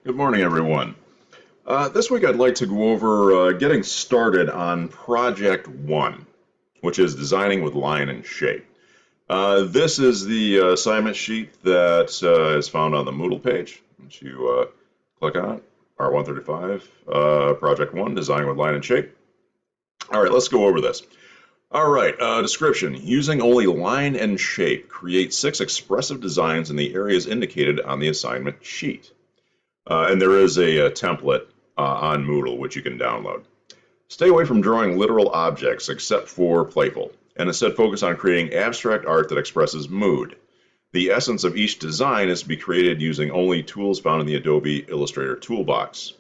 Good morning, everyone. This week I'd like to go over getting started on Project 1, which is designing with line and shape. This is the assignment sheet that is found on the Moodle page. Once you click on it, R135, Project 1, designing with line and shape. All right, let's go over this. All right, description. Using only line and shape, create 6 expressive designs in the areas indicated on the assignment sheet. And there is a template on Moodle which you can download. Stay away from drawing literal objects except for playful, and instead focus on creating abstract art that expresses mood. The essence of each design is to be created using only tools found in the Adobe Illustrator toolbox.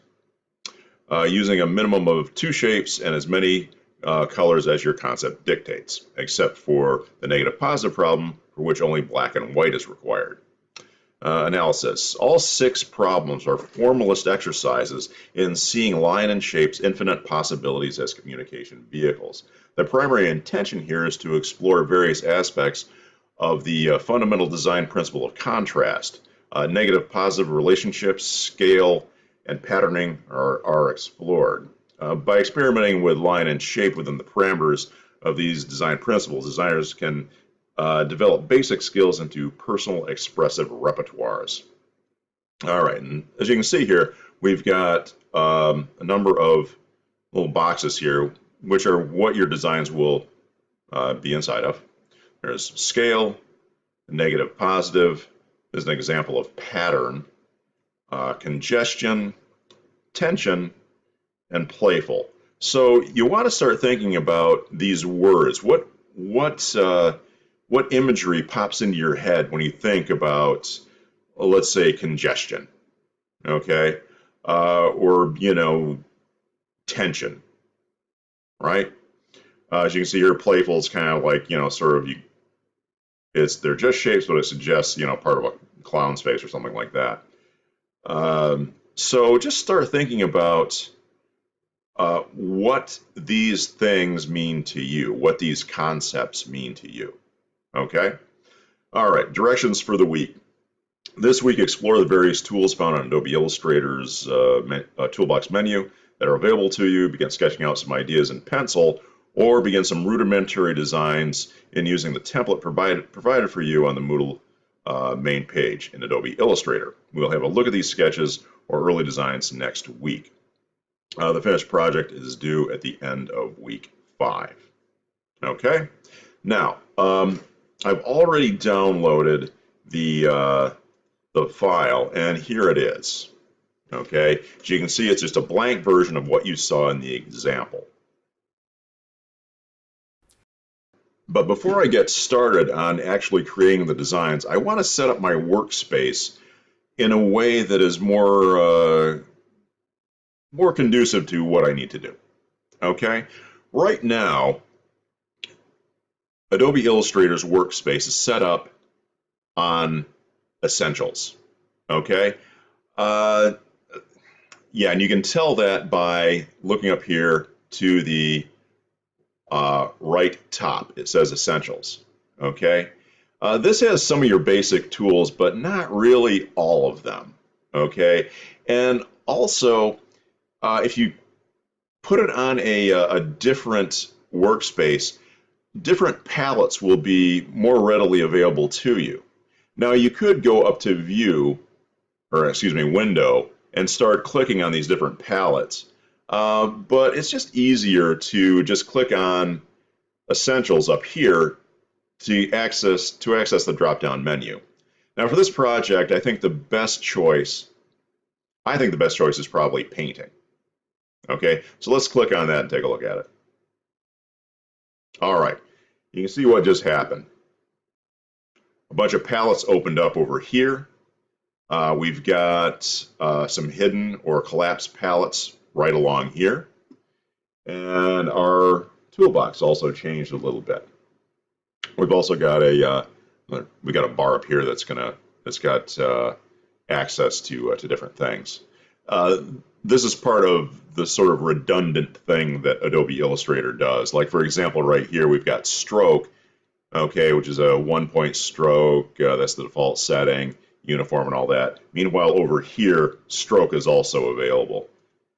Using a minimum of 2 shapes and as many colors as your concept dictates, except for the negative positive problem for which only black and white is required. Analysis. All 6 problems are formalist exercises in seeing line and shape's infinite possibilities as communication vehicles. The primary intention here is to explore various aspects of the fundamental design principle of contrast. Negative positive relationships, scale, and patterning are explored. By experimenting with line and shape within the parameters of these design principles, designers can develop basic skills into personal expressive repertoires. All right, and as you can see here, we've got a number of little boxes here, which are what your designs will be inside of. There's scale, negative, positive. There's an example of pattern, congestion, tension, and playful. So you want to start thinking about these words. What imagery pops into your head when you think about, let's say, congestion, okay, or tension, right? As you can see here, playful is kind of like they're just shapes, but it suggests part of a clown's face or something like that. So just start thinking about what these things mean to you, what these concepts mean to you. Okay. All right. Directions for the week. This week, explore the various tools found on Adobe Illustrator's toolbox menu that are available to you. Begin sketching out some ideas in pencil, or begin some rudimentary designs in using the template provided for you on the Moodle main page in Adobe Illustrator. We'll have a look at these sketches or early designs next week. The finished project is due at the end of week 5. Okay. Now, I've already downloaded the file, and here it is. Okay, as you can see, it's just a blank version of what you saw in the example. But before I get started on actually creating the designs, I want to set up my workspace in a way that is more conducive to what I need to do. Okay, right now, Adobe Illustrator's workspace is set up on Essentials, okay? Yeah, and you can tell that by looking up here to the right top. It says Essentials, okay? This has some of your basic tools, but not really all of them, okay? And also, if you put it on a different workspace, different palettes will be more readily available to you. Now you could go up to Window, and start clicking on these different palettes. But it's just easier to just click on Essentials up here to access the drop-down menu. Now for this project, I think the best choice is probably painting. Okay, so let's click on that and take a look at it. All right, you can see what just happened. A bunch of palettes opened up over here. We've got some hidden or collapsed palettes right along here. And our toolbox also changed a little bit. We've also got a bar up here that's got access to different things. This is part of the sort of redundant thing that Adobe Illustrator does. Like for example, right here we've got stroke, okay, which is a 1-point stroke. That's the default setting. uniform and all that. Meanwhile, over here, stroke is also available,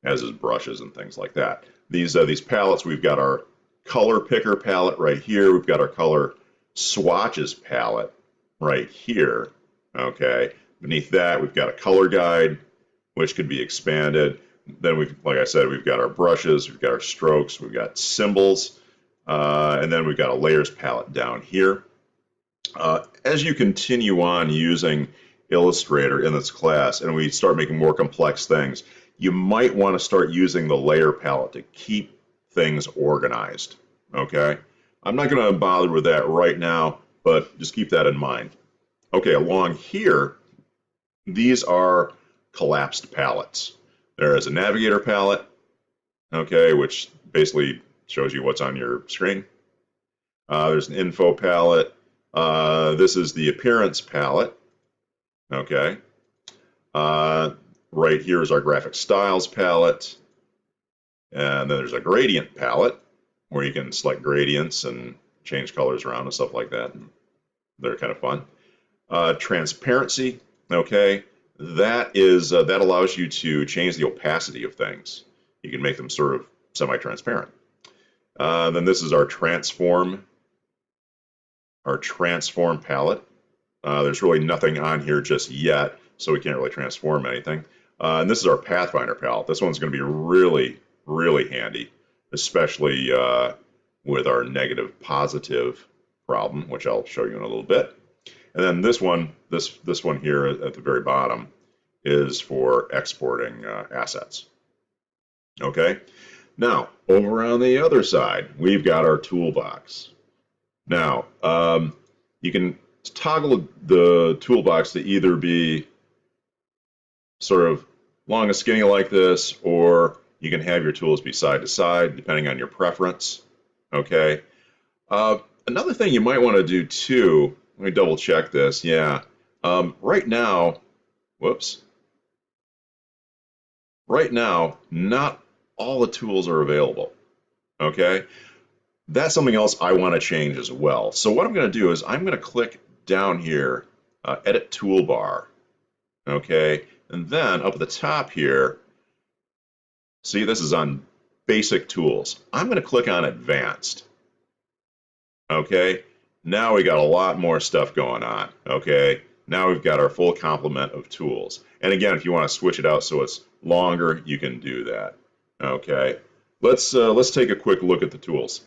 as is brushes and things like that. These palettes, we've got our color picker palette right here. We've got our color swatches palette right here. Okay. Beneath that, we've got a color guide, which could be expanded. Then like I said, we've got our brushes, we've got our strokes, we've got symbols, and then we've got a layers palette down here. As you continue on using Illustrator in this class and we start making more complex things, you might want to start using the layer palette to keep things organized. Okay, I'm not going to bother with that right now, but just keep that in mind. Okay, along here, these are collapsed palettes. There is a navigator palette, okay, which basically shows you what's on your screen. There's an info palette. This is the appearance palette, okay. Right here is our graphic styles palette. And then there's a gradient palette where you can select gradients and change colors around and stuff like that. They're kind of fun. Transparency, okay, that allows you to change the opacity of things. You can make them sort of semi-transparent. Then this is our transform palette. There's really nothing on here just yet, so we can't really transform anything. And this is our Pathfinder palette. This one's going to be really, really handy, especially with our negative positive problem, which I'll show you in a little bit. And then this one here at the very bottom is for exporting assets. Okay. Now, over on the other side, we've got our toolbox. Now, you can toggle the toolbox to either be sort of long and skinny like this, or you can have your tools be side to side, depending on your preference. Okay. Another thing you might want to do too, let me double check this. Yeah. Right now, not all the tools are available. Okay. That's something else I want to change as well. So what I'm going to do is I'm going to click down here, Edit Toolbar. Okay. And then up at the top here, see, this is on Basic Tools. I'm going to click on Advanced. Okay. Now we got a lot more stuff going on. Okay. Now we've got our full complement of tools. And again, if you want to switch it out so it's longer, you can do that. Okay. Let's take a quick look at the tools.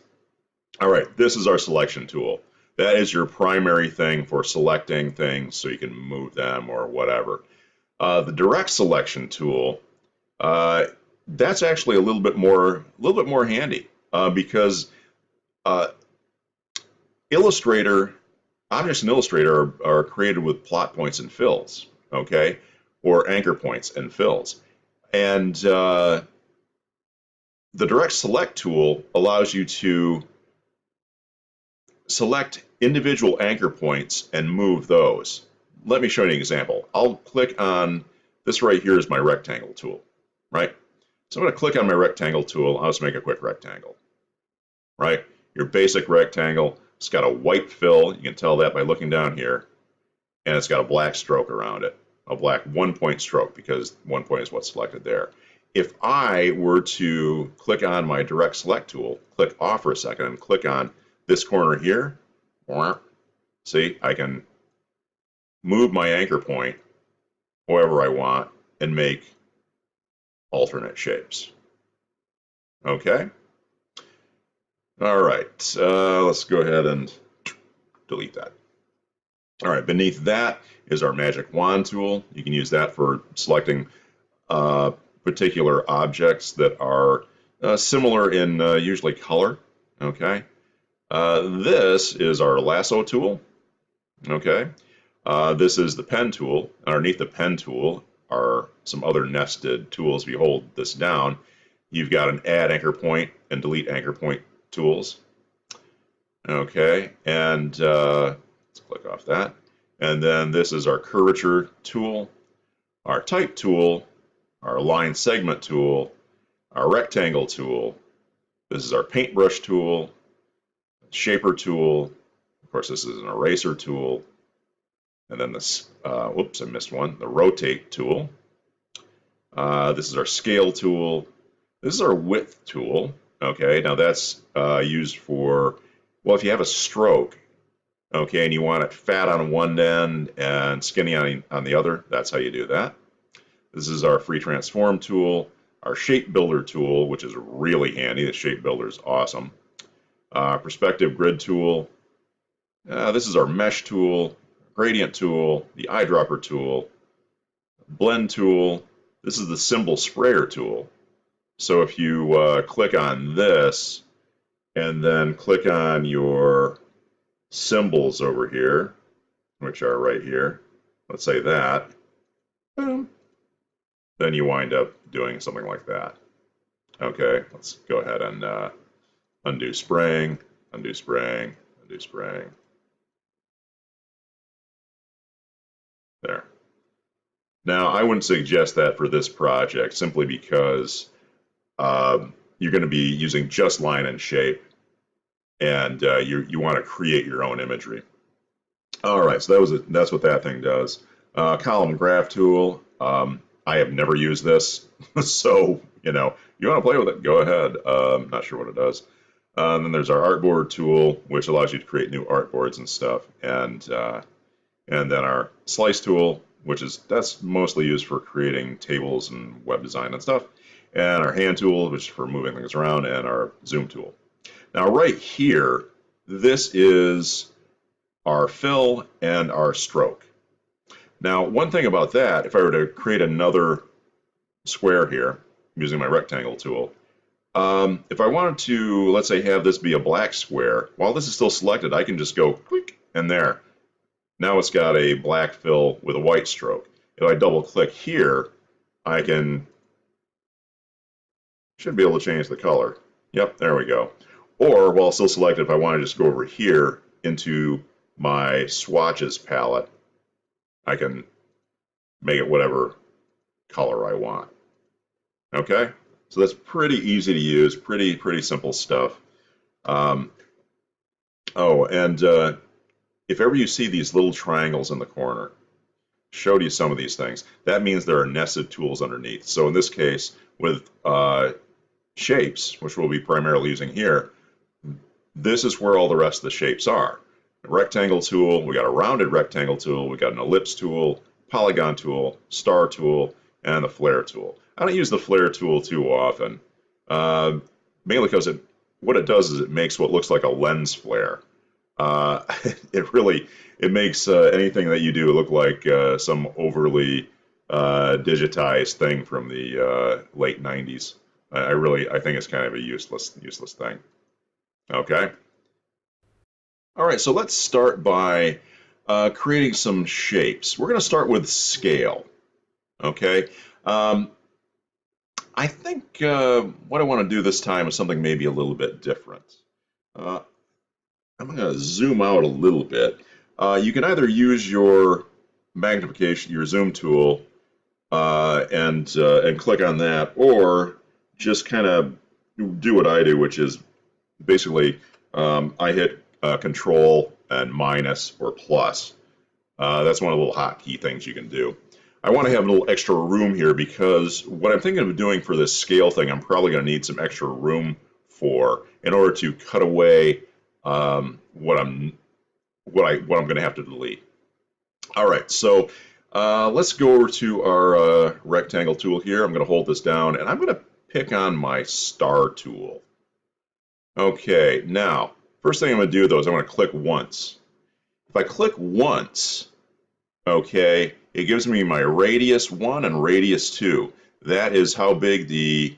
All right. This is our selection tool. That is your primary thing for selecting things so you can move them or whatever. The direct selection tool, that's actually a little bit more handy because objects in Illustrator are created with plot points and fills, okay, or anchor points and fills, and the direct select tool allows you to select individual anchor points and move those. Let me show you an example. I'll click on this right here is my rectangle tool, right? So I'm going to click on my rectangle tool. I'll just make a quick rectangle, right? Your basic rectangle. It's got a white fill. You can tell that by looking down here. And it's got a black stroke around it, a black 1-point stroke because 1 point is what's selected there. If I were to click on my direct select tool, click off for a second and click on this corner here, see, I can move my anchor point however I want and make alternate shapes. Okay. All right. Let's go ahead and delete that. All right. Beneath that is our magic wand tool. You can use that for selecting particular objects that are similar in usually color. Okay. This is our lasso tool. Okay. This is the pen tool. Underneath the pen tool are some other nested tools. If you hold this down, you've got an add anchor point and delete anchor point tools. Okay, and let's click off that. And then this is our curvature tool, our type tool, our line segment tool, our rectangle tool. This is our paintbrush tool, shaper tool. Of course, this is an eraser tool. And then this, whoops, I missed one, the rotate tool. This is our scale tool. This is our width tool. Okay, now that's used for, well, if you have a stroke, okay, and you want it fat on one end and skinny on the other, that's how you do that. This is our free transform tool, our shape builder tool, which is really handy. The shape builder is awesome. Perspective grid tool. This is our mesh tool, gradient tool, the eyedropper tool, blend tool. This is the symbol sprayer tool. So if you click on this and then click on your symbols over here, which are right here, let's say that, boom, then you wind up doing something like that. Okay, let's go ahead and undo spraying, undo spraying, undo spraying. There. Now, I wouldn't suggest that for this project simply because you're going to be using just line and shape, and you want to create your own imagery. All right, so that's what that thing does. Column graph tool. I have never used this, so you want to play with it, go ahead. Not sure what it does. Then there's our artboard tool, which allows you to create new artboards and stuff, and then our slice tool, that's mostly used for creating tables and web design and stuff, and our hand tool, which is for moving things around, and our zoom tool. Now right here, this is our fill and our stroke. Now one thing about that, if I were to create another square here using my rectangle tool, if I wanted to, let's say, have this be a black square, while this is still selected, I can just go click and there. Now it's got a black fill with a white stroke. If I double click here, I should be able to change the color. Yep, there we go. Or while still selected, if I want to just go over here into my swatches palette, I can make it whatever color I want. Okay, so that's pretty easy to use, pretty simple stuff. If ever you see these little triangles in the corner, showed you some of these things. That means there are nested tools underneath. So in this case, with shapes, which we'll be primarily using here, this is where all the rest of the shapes are. A rectangle tool, we got a rounded rectangle tool, we got an ellipse tool, polygon tool, star tool, and the flare tool. I don't use the flare tool too often, mainly because what it does is it makes what looks like a lens flare. It makes anything that you do look like some overly digitized thing from the late 90s. I think it's kind of a useless thing. Okay. All right, so let's start by creating some shapes. We're going to start with scale. Okay. I think what I want to do this time is something maybe a little bit different. I'm going to zoom out a little bit. You can either use your magnification, your zoom tool, and click on that, or just kind of do what I do, which is basically I hit Control and minus or plus. That's one of the little hotkey things you can do. I want to have a little extra room here because what I'm thinking of doing for this scale thing, I'm probably going to need some extra room for in order to cut away what I'm going to have to delete. All right, so let's go over to our rectangle tool here. I'm going to hold this down, and I'm going to pick on my star tool. Okay, now, first thing I'm going to do, though, is I'm going to click once. If I click once, okay, it gives me my radius 1 and radius 2. That is how big the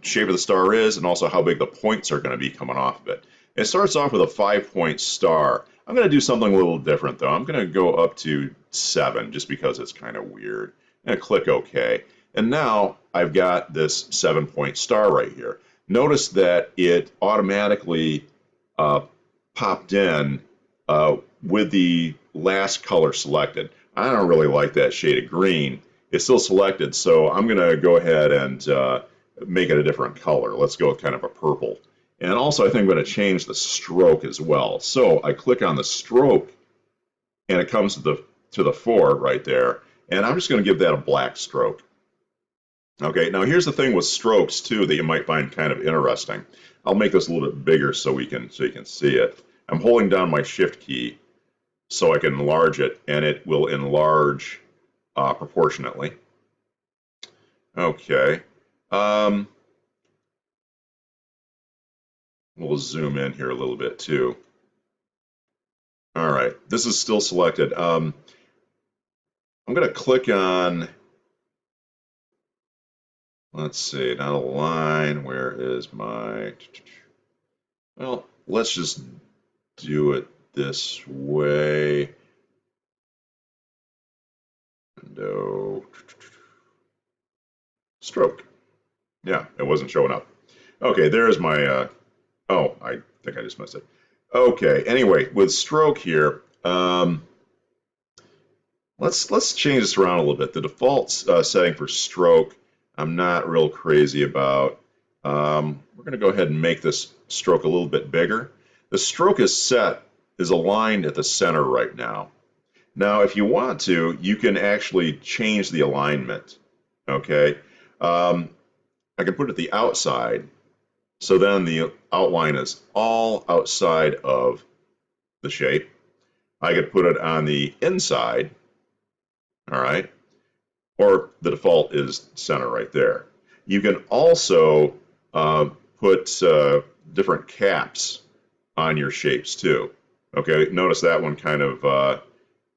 shape of the star is, and also how big the points are going to be coming off of it. It starts off with a 5-point star. I'm going to do something a little different, though. I'm going to go up to 7, just because it's kind of weird. I'm going to click OK. And now I've got this 7-point star right here. Notice that it automatically popped in with the last color selected. I don't really like that shade of green. It's still selected, so I'm going to go ahead and make it a different color. Let's go with kind of a purple. And also, I think I'm going to change the stroke as well. So I click on the stroke and it comes to the fore right there. And I'm just going to give that a black stroke. Okay, now here's the thing with strokes too that you might find kind of interesting. I'll make this a little bit bigger so you can see it. I'm holding down my shift key so I can enlarge it, and it will enlarge proportionately. Okay. We'll zoom in here a little bit too. All right, this is still selected. I'm going to click on, let's see, not a line. Where is my, well, let's just do it this way. No. Stroke. Yeah, it wasn't showing up. Okay, there's my, oh, I think I just missed it. Okay, anyway, with stroke here, let's change this around a little bit. The default setting for stroke, I'm not real crazy about. We're going to go ahead and make this stroke a little bit bigger. The stroke is aligned at the center right now. Now, if you want to, you can actually change the alignment. Okay, I can put it the outside, so then the outline is all outside of the shape. I could put it on the inside, all right, or the default is center right there. You can also put different caps on your shapes too. Okay, notice that one kind of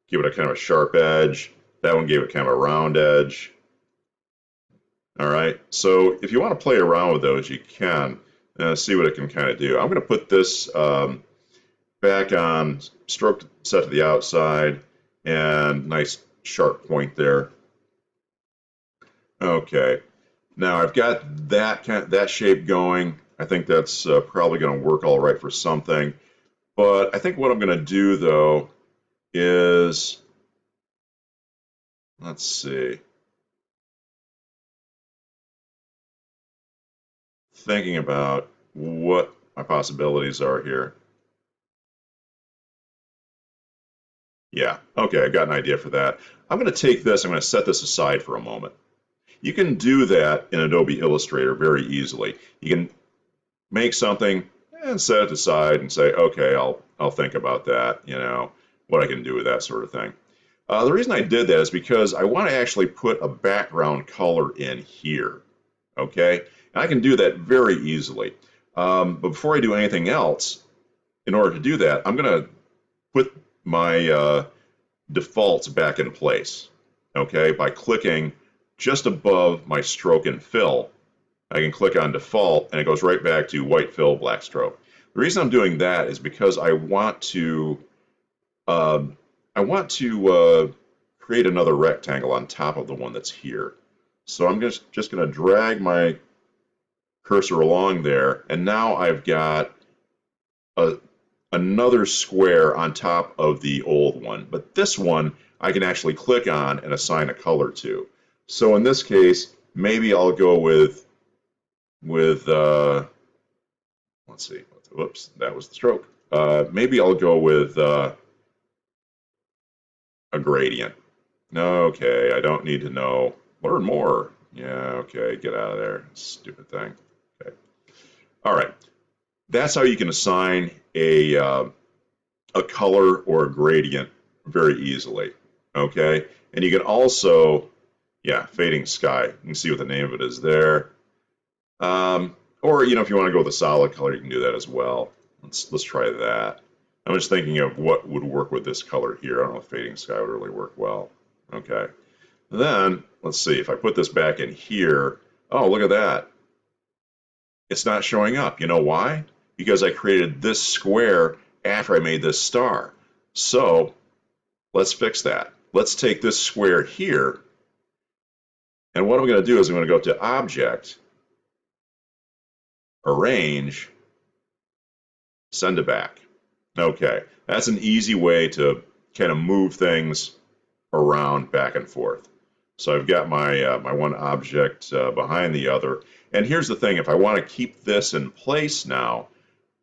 give it a kind of a sharp edge. That one gave it kind of a round edge. All right, so if you want to play around with those, you can see what it can kind of do. I'm going to put this back on stroke set to the outside and nice sharp point there. Okay, now I've got that shape going. I think that's probably going to work all right for something. But I think what I'm going to do though is, let's see, thinking about what my possibilities are here. Yeah, okay, I got an idea for that. I'm going to take this, I'm going to set this aside for a moment. You can do that in Adobe Illustrator very easily. You can make something and set it aside and say, okay, I'll think about that, you know, what I can do with that sort of thing. The reason I did that is because I want to actually put a background color in here, okay? And I can do that very easily. But before I do anything else, in order to do that, I'm going to put my defaults back in place, okay, by clicking just above my stroke and fill. I can click on default and it goes right back to white fill, black stroke. The reason I'm doing that is because I want to create another rectangle on top of the one that's here. So I'm just going to drag my cursor along there, and now I've got another square on top of the old one. But this one I can actually click on and assign a color to. So in this case, maybe I'll go with let's see, whoops, that was the stroke. Maybe I'll go with a gradient. Okay, I don't need to know. Learn more. Yeah, okay, get out of there, stupid thing. Okay, all right. That's how you can assign a color or a gradient very easily. Okay, and you can also, yeah, fading sky. You can see what the name of it is there. Or if you want to go with a solid color, you can do that as well. Let's try that. I'm just thinking of what would work with this color here. I don't know if fading sky would really work well. Okay. Then let's see if I put this back in here. Oh, look at that. It's not showing up. You know why? Because I created this square after I made this star. So let's fix that. Let's take this square here, and what I'm going to do is I'm going to go to Object, Arrange, Send to Back. Okay, that's an easy way to kind of move things around back and forth. So I've got my my one object behind the other. And here's the thing, if I want to keep this in place now,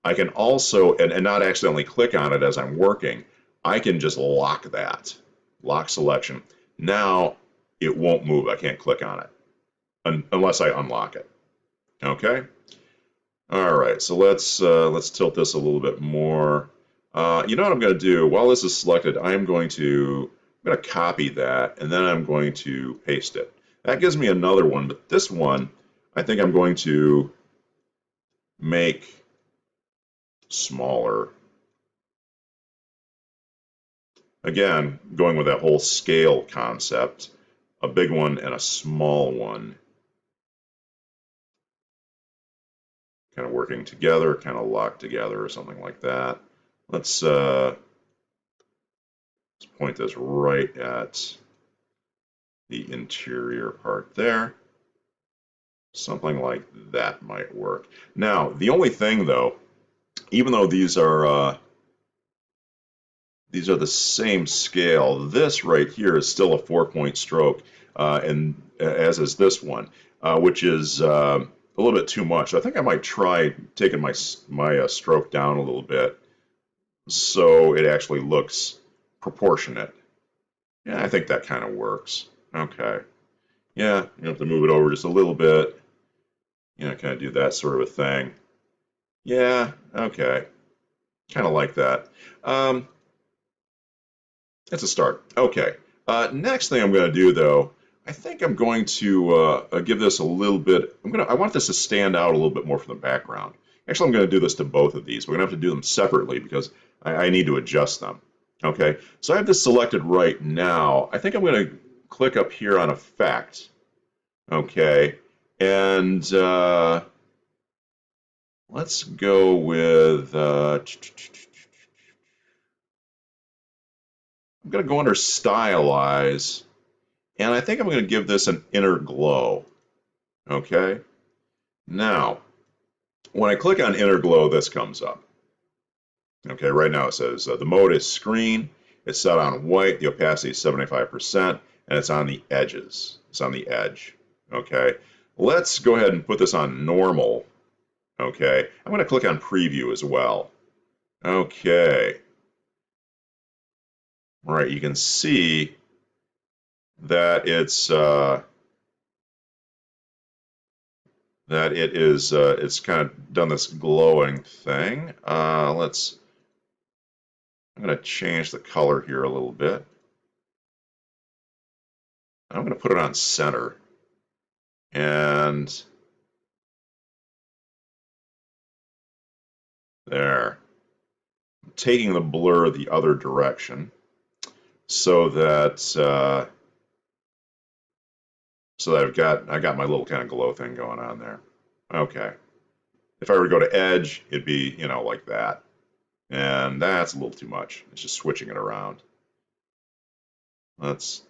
I can also, and not accidentally click on it as I'm working, I can just lock that, lock selection. Now it won't move. I can't click on it unless I unlock it. Okay. All right. So let's tilt this a little bit more. You know what I'm going to do? While this is selected, I'm going to copy that, and then I'm going to paste it. That gives me another one, but this one I think I'm going to make smaller. Again, going with that whole scale concept, a big one and a small one kind of working together, kind of locked together or something like that. Let's point this right at the interior part there. Something like that might work. Now, the only thing though, even though these are the same scale, this right here is still a 4-point stroke, and as is this one, which is a little bit too much. I think I might try taking my stroke down a little bit so it actually looks proportionate. Yeah, I think that kind of works. Okay. Yeah, you have to move it over just a little bit. You know, kind of do that sort of a thing. Yeah, okay. Kind of like that. It's a start. Okay. Next thing I'm going to do, though, I think I'm going to give this a little bit. I want this to stand out a little bit more from the background. Actually, I'm going to do this to both of these. We're going to have to do them separately because I need to adjust them. Okay. So I have this selected right now. I think I'm going to click up here on Effect. Okay. And let's go with. I'm going to go under Stylize. And I think I'm going to give this an inner glow. Okay. Now, when I click on inner glow, this comes up. Okay, right now it says the mode is screen. It's set on white. The opacity is 75%, and it's on the edges. It's on the edge. Okay. Let's go ahead and put this on normal. Okay. I'm going to click on preview as well. Okay. All right. You can see that it's it's kind of done this glowing thing. I'm going to change the color here a little bit. I'm going to put it on center. And there. I'm taking the blur the other direction so that I got my little kind of glow thing going on there. Okay. If I were to go to edge, it'd be, you know, like that. And that's a little too much. It's just switching it around. Let's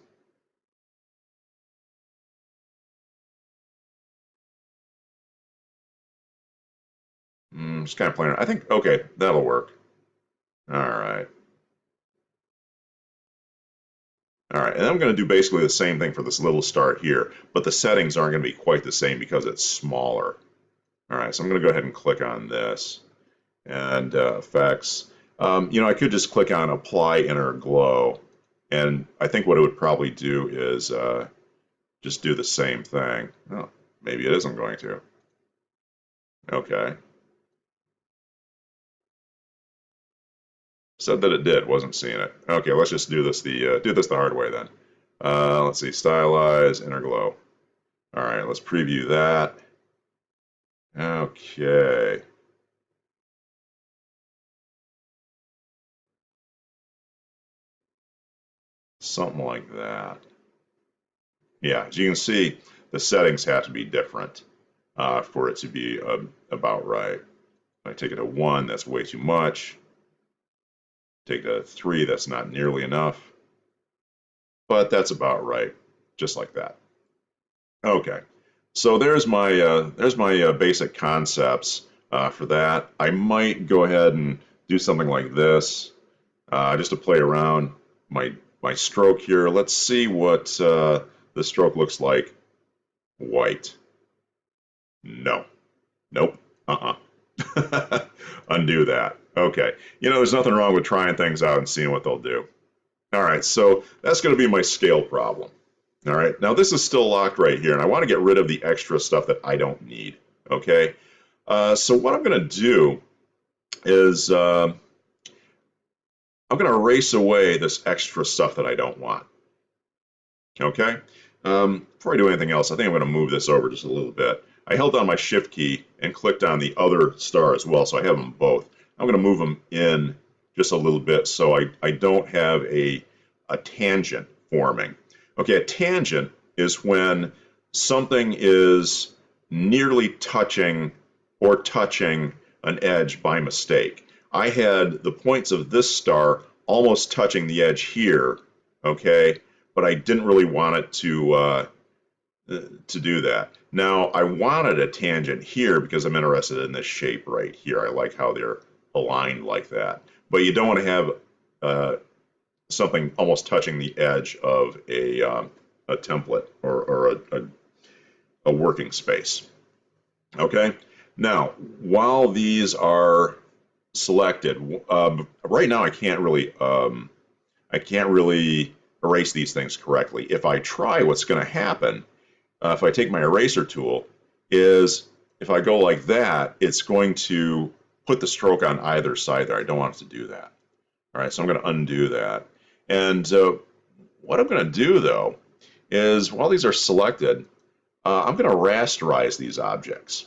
just kind of playing around. I think, okay, that'll work. All right. All right, and I'm going to do basically the same thing for this little start here, but the settings aren't going to be quite the same because it's smaller. All right, so I'm going to go ahead and click on this and effects. You know, I could just click on apply inner glow, and I think what it would probably do is just do the same thing. Oh, maybe it isn't going to. Okay. Said that it did, wasn't seeing it. Okay, let's just do this the hard way then. Let's see, stylize, inner glow. All right, let's preview that. Okay. Something like that. Yeah, as you can see, the settings have to be different for it to be about right. If I take it to 1, that's way too much. Take it to 3, that's not nearly enough. But that's about right, just like that. Okay, so there's my basic concepts for that. I might go ahead and do something like this just to play around my stroke here. Let's see what the stroke looks like white. No. Nope. Undo that. Okay. You know, there's nothing wrong with trying things out and seeing what they'll do. All right, so that's going to be my scale problem. All right, now this is still locked right here, and I want to get rid of the extra stuff that I don't need. Okay, so what I'm going to do is I'm going to erase away this extra stuff that I don't want. Okay, before I do anything else, I think I'm going to move this over just a little bit. I held down my shift key and clicked on the other star as well, so I have them both. I'm going to move them in just a little bit so I don't have a tangent forming. Okay, a tangent is when something is nearly touching or touching an edge by mistake. I had the points of this star almost touching the edge here, okay, but I didn't really want it to do that. Now, I wanted a tangent here because I'm interested in this shape right here. I like how they're aligned like that. But you don't want to have something almost touching the edge of a template or a working space. Okay. Now, while these are selected, right now I can't really erase these things correctly. If I try, what's going to happen if I take my eraser tool is if I go like that, it's going to put the stroke on either side there. I don't want it to do that. All right, so I'm going to undo that. And what I'm going to do, though, is while these are selected, I'm going to rasterize these objects.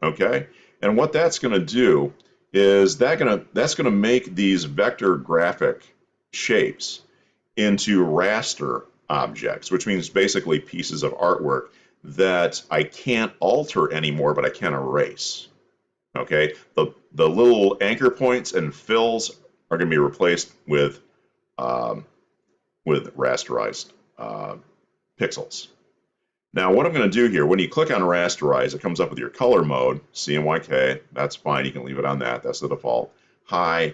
Okay, and what that's going to do is that's going to make these vector graphic shapes into raster objects, which means basically pieces of artwork that I can't alter anymore, but I can erase. Okay, the little anchor points and fills are going to be replaced with rasterized pixels. Now, what I'm going to do here, when you click on rasterize, it comes up with your color mode, CMYK. That's fine. You can leave it on that. That's the default. High.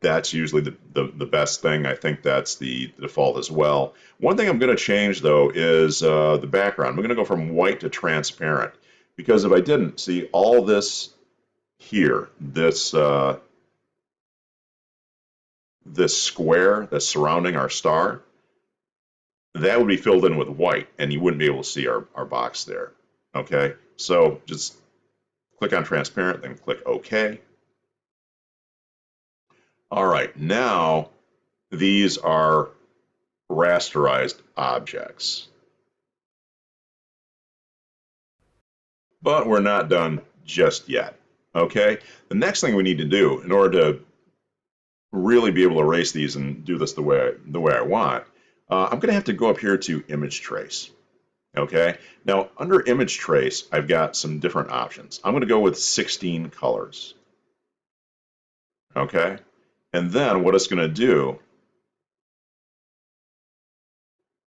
That's usually the best thing. I think that's the default as well. One thing I'm going to change, though, is the background. I'm going to go from white to transparent. Because if I didn't, see all this here, this square that's surrounding our star, that would be filled in with white, and you wouldn't be able to see our box there. Okay, so just click on transparent, then click OK. All right, now these are rasterized objects. But we're not done just yet. Okay, the next thing we need to do in order to really be able to erase these and do this the way I want, I'm going to have to go up here to image trace. Okay, now under image trace, I've got some different options. I'm going to go with 16 colors. Okay, and then what it's going to do,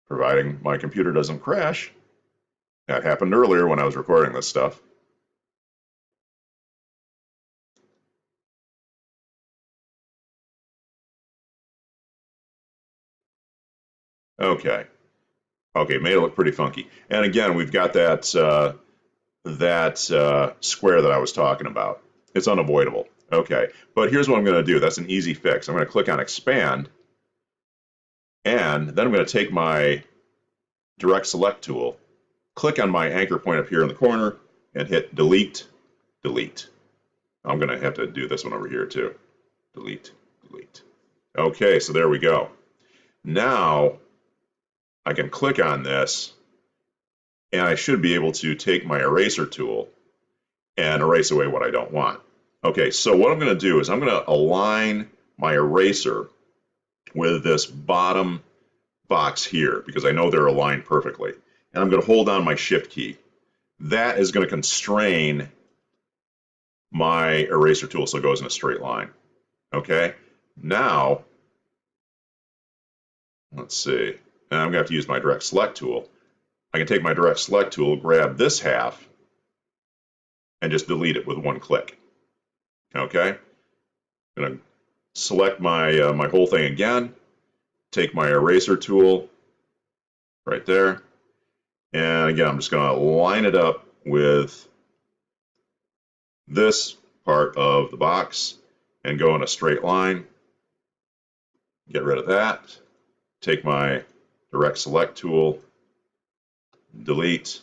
providing my computer doesn't crash, that happened earlier when I was recording this stuff. Okay. Okay, made it look pretty funky. And again, we've got that square that I was talking about. It's unavoidable. Okay, but here's what I'm going to do. That's an easy fix. I'm going to click on expand, and then I'm going to take my direct select tool, click on my anchor point up here in the corner, and hit delete, delete. I'm going to have to do this one over here too. Delete, delete. Okay, so there we go. Now I can click on this, and I should be able to take my eraser tool and erase away what I don't want. Okay, so what I'm going to do is I'm going to align my eraser with this bottom box here because I know they're aligned perfectly. And I'm going to hold down my shift key. That is going to constrain my eraser tool so it goes in a straight line. Okay, now let's see. And I'm going to have to use my direct select tool. I can take my direct select tool, grab this half, and just delete it with one click. Okay, I'm going to select my my whole thing again, take my eraser tool right there, and again I'm just going to line it up with this part of the box and go in a straight line. Get rid of that. Take my direct select tool, delete.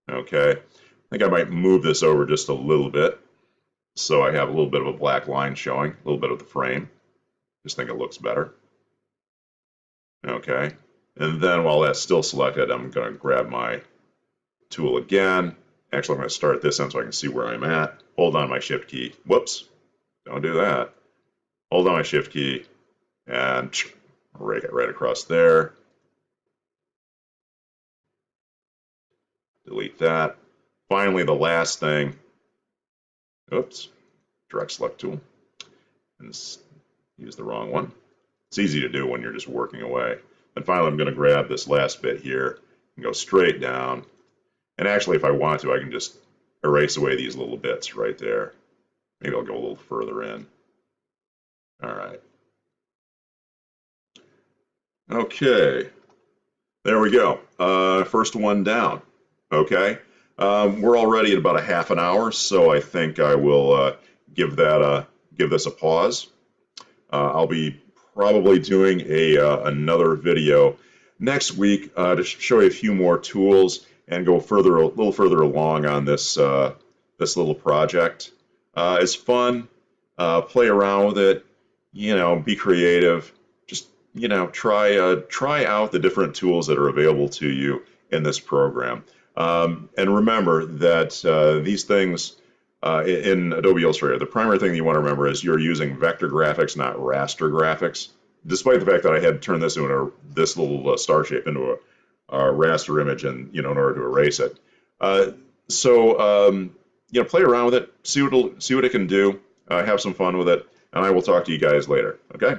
Okay. I think I might move this over just a little bit so I have a little bit of a black line showing, a little bit of the frame. Just think it looks better. Okay. And then while that's still selected, I'm going to grab my tool again. Actually, I'm going to start this end so I can see where I'm at. Hold on my shift key. Whoops. Don't do that. Hold on my shift key and rake it right across there. Delete that. Finally, the last thing. Oops. Direct select tool. And use the wrong one. It's easy to do when you're just working away. And finally, I'm going to grab this last bit here and go straight down. And actually, if I want to, I can just erase away these little bits right there. Maybe I'll go a little further in. All right. Okay. There we go. First one down. Okay. We're already at about a half an hour, so I think I will give this a pause. I'll be probably doing another video next week to show you a few more tools and go a little further along on this this little project. It's fun. Play around with it. You know, be creative. Just try out the different tools that are available to you in this program. And remember that these things in Adobe Illustrator, the primary thing that you want to remember is you're using vector graphics, not raster graphics. Despite the fact that I had turned this into this little star shape into a raster image, and in order to erase it. Play around with it, see what it can do, have some fun with it, and I will talk to you guys later. Okay.